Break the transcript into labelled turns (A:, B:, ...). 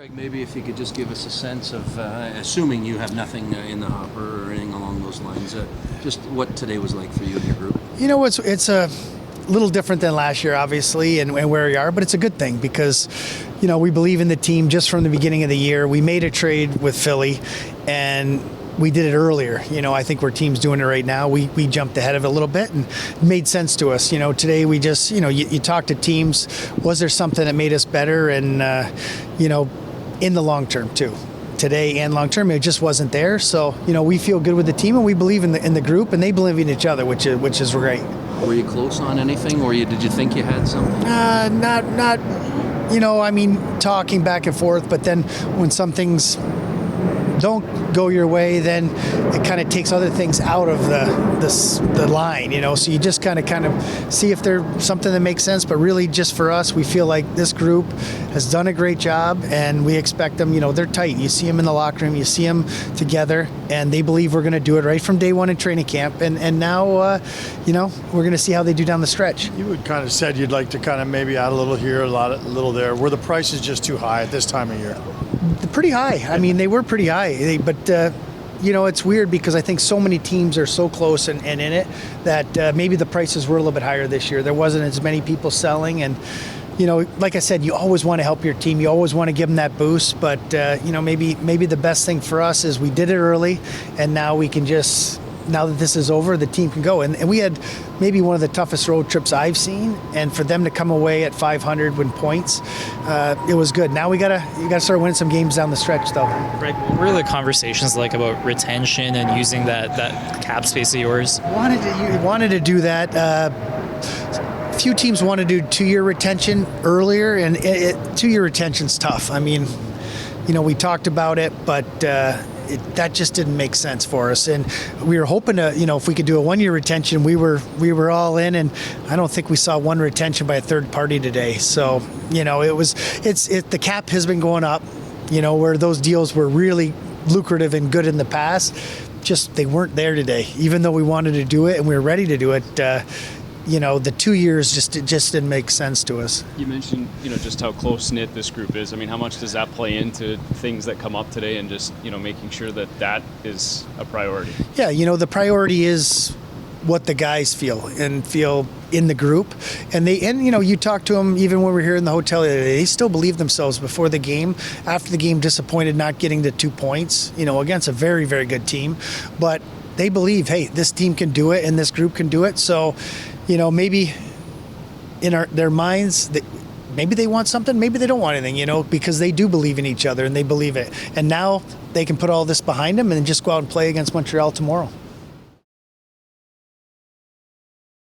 A: Craig, maybe if you could just give us a sense of, assuming you have nothing in the hopper or anything along those lines, just what today was like for you and your group.
B: You know, it's a little different than last year, obviously, and where we are, but it's a good thing because, you know, we believe in the team just from the beginning of the year. We made a trade with Philly, and we did it earlier. You know, I think where team's doing it right now, we jumped ahead of it a little bit and it made sense to us. You know, today we just, you know, you talk to teams, was there something that made us better? And, you know, in the long term too. Today and long term, it just wasn't there. So, you know, we feel good with the team and we believe in the group and they believe in each other, which is great.
A: Were you close on anything, or did you think you had something?
B: Not, you know, I mean, talking back and forth, but then when some things don't go your way, then it kind of takes other things out of the line, you know. So you just kind of see if there's something that makes sense. But really, just for us, we feel like this group has done a great job, and we expect them. You know, they're tight. You see them in the locker room, you see them together, and they believe we're going to do it right from day one in training camp. And now, you know, we're going to see how they do down the stretch.
C: You would kind of said you'd like to kind of maybe add a little here, a little there. Were the prices just too high at this time of year?
B: Pretty high. I mean, they were pretty high. But you know, it's weird because I think so many teams are so close and in it that maybe the prices were a little bit higher this year. There wasn't as many people selling, and you know, like I said, you always want to help your team. You always want to give them that boost. But you know, maybe the best thing for us is we did it early, and now we can just. Now that this is over, the team can go. And we had maybe one of the toughest road trips I've seen. And for them to come away at 500 win points, it was good. Now you gotta start winning some games down the stretch, though.
D: Greg, what were the conversations like about retention and using that cap space of yours?
B: Wanted to do that. A few teams want to do 2-year retention earlier, and 2-year retention's tough. I mean, you know, we talked about it, but that just didn't make sense for us, and we were hoping to, you know, if we could do a 1-year retention, we were all in, and I don't think we saw one retention by a third party today. So, you know, the cap has been going up, you know, where those deals were really lucrative and good in the past, just they weren't there today, even though we wanted to do it and we were ready to do it. You know, the 2 years just didn't make sense to us.
E: You mentioned, you know, just how close-knit this group is. I mean, how much does that play into things that come up today and just, you know, making sure that is a priority?
B: Yeah, you know, the priority is what the guys feel in the group. And you know, you talk to them even when we're here in the hotel, they still believe themselves before the game. After the game, disappointed not getting the 2 points, you know, against a very, very good team. But they believe, hey, this team can do it and this group can do it. So, you know, maybe in their minds, maybe they want something, maybe they don't want anything, you know, because they do believe in each other and they believe it. And now they can put all this behind them and just go out and play against Montreal tomorrow.